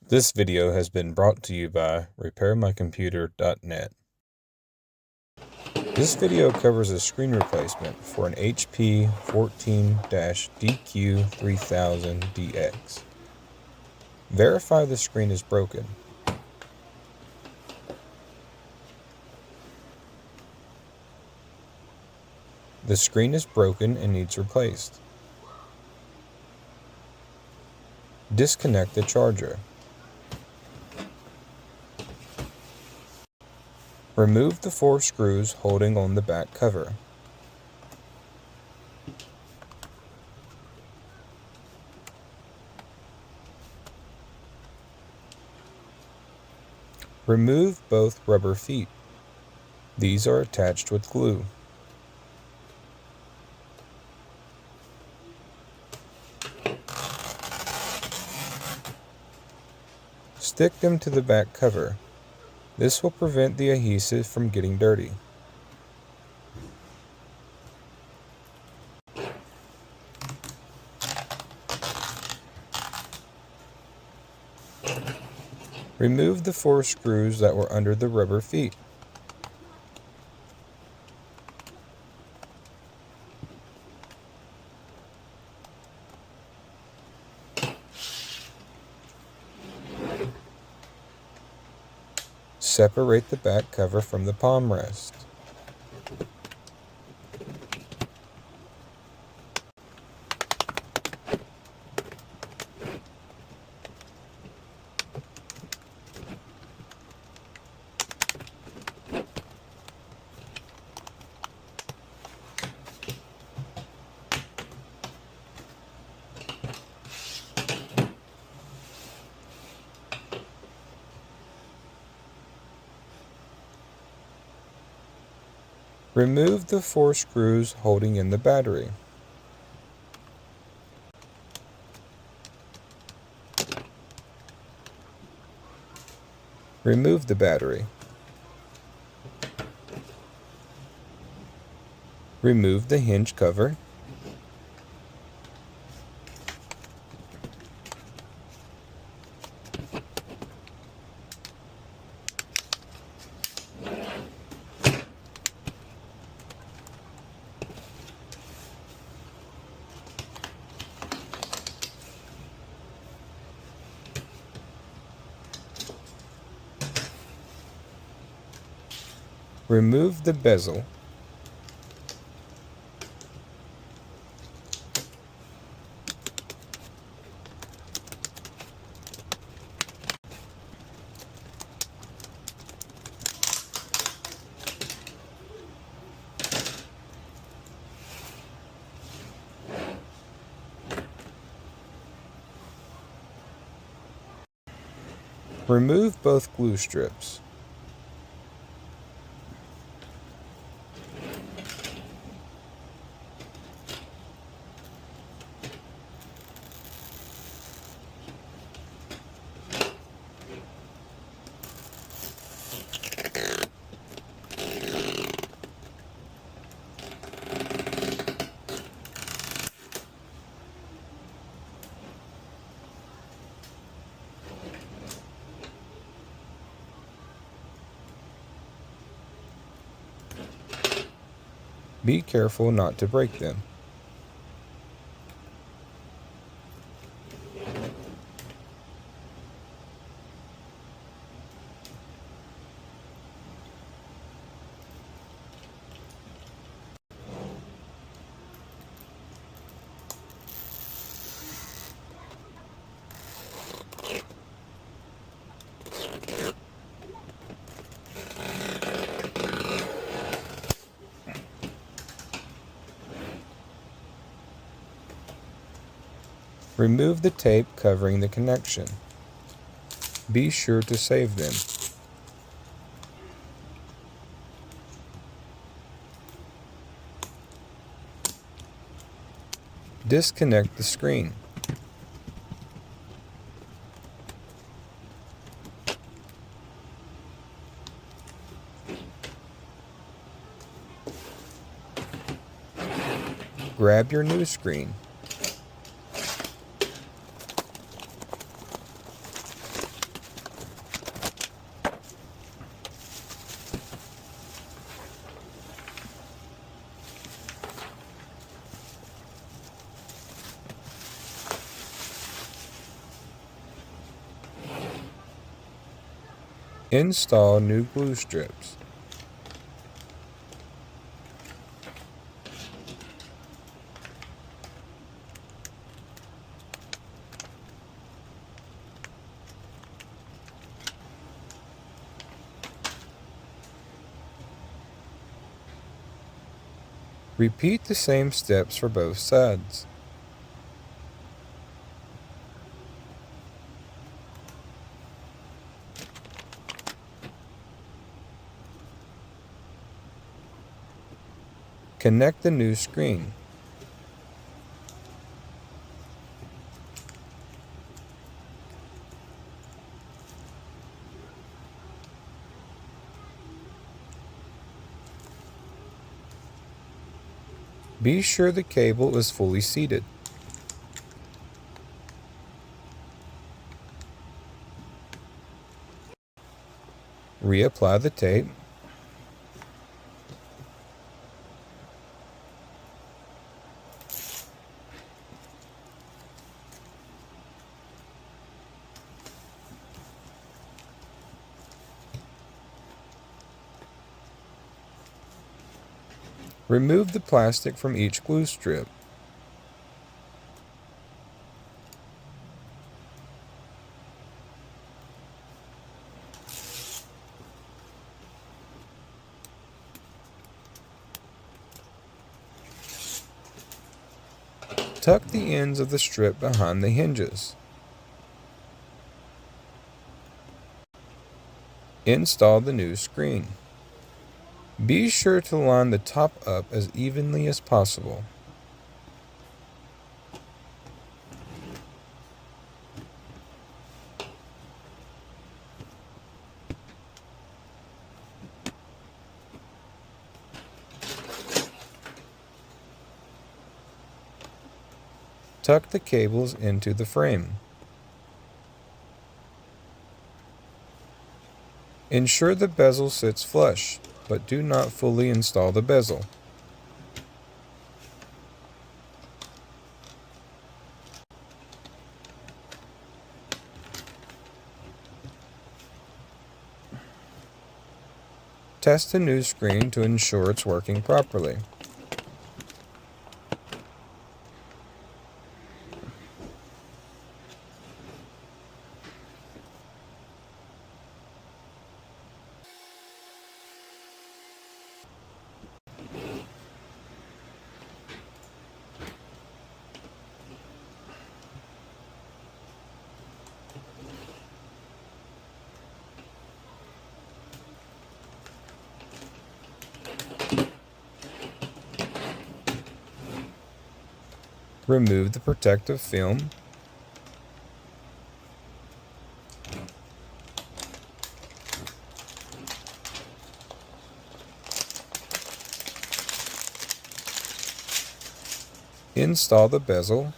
This video has been brought to you by RepairMyComputer.net. This video covers a screen replacement for an HP 14-DQ3000DX. Verify the screen is broken. The screen is broken and needs replaced. Disconnect the charger. Remove the 4 screws holding on the back cover. Remove both rubber feet. These are attached with glue. Stick them to the back cover. This will prevent the adhesive from getting dirty. Remove the 4 screws that were under the rubber feet. Separate the back cover from the palm rest. Remove the 4 screws holding in the battery. Remove the battery. Remove the hinge cover. Remove the bezel. Remove both glue strips. Be careful not to break them. Remove the tape covering the connection. Be sure to save them. Disconnect the screen. Grab your new screen. Install new glue strips. Repeat the same steps for both sides. Connect the new screen. Be sure the cable is fully seated. Reapply the tape. Remove the plastic from each glue strip. Tuck the ends of the strip behind the hinges. Install the new screen. Be sure to line the top up as evenly as possible. Tuck the cables into the frame. Ensure the bezel sits flush, but do not fully install the bezel. Test the new screen to ensure it's working properly. Remove the protective film. Install the bezel.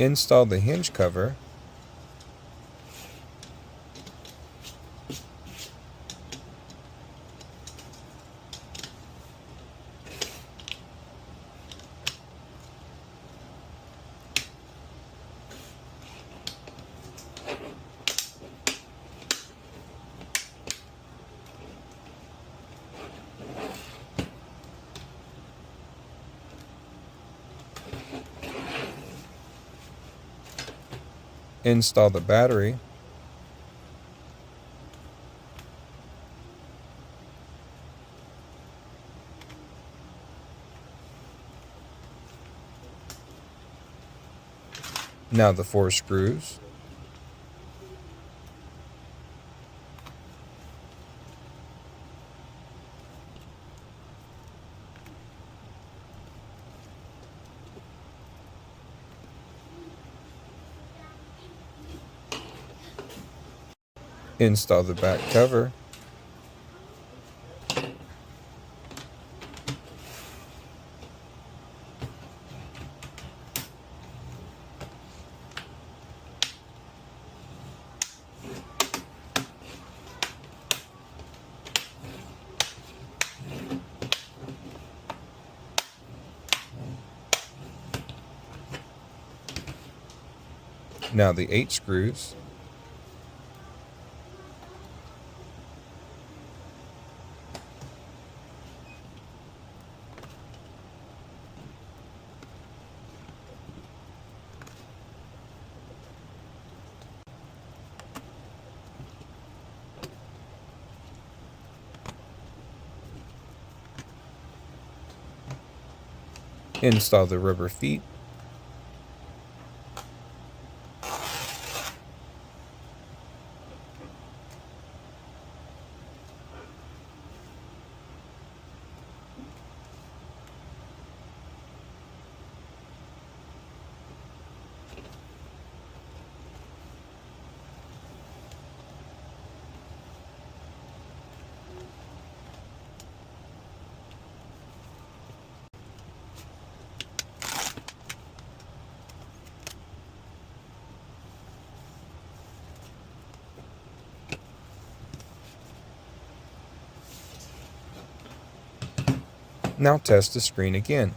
Install the hinge cover. Install the battery. Now the 4 screws. Install the back cover. Now the 8 screws. Install the rubber feet. Now test the screen again.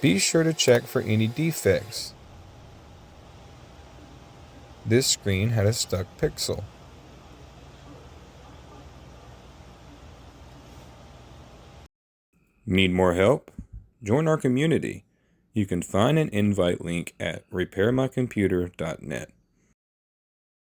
Be sure to check for any defects. This screen had a stuck pixel. Need more help? Join our community. You can find an invite link at repairmycomputer.net.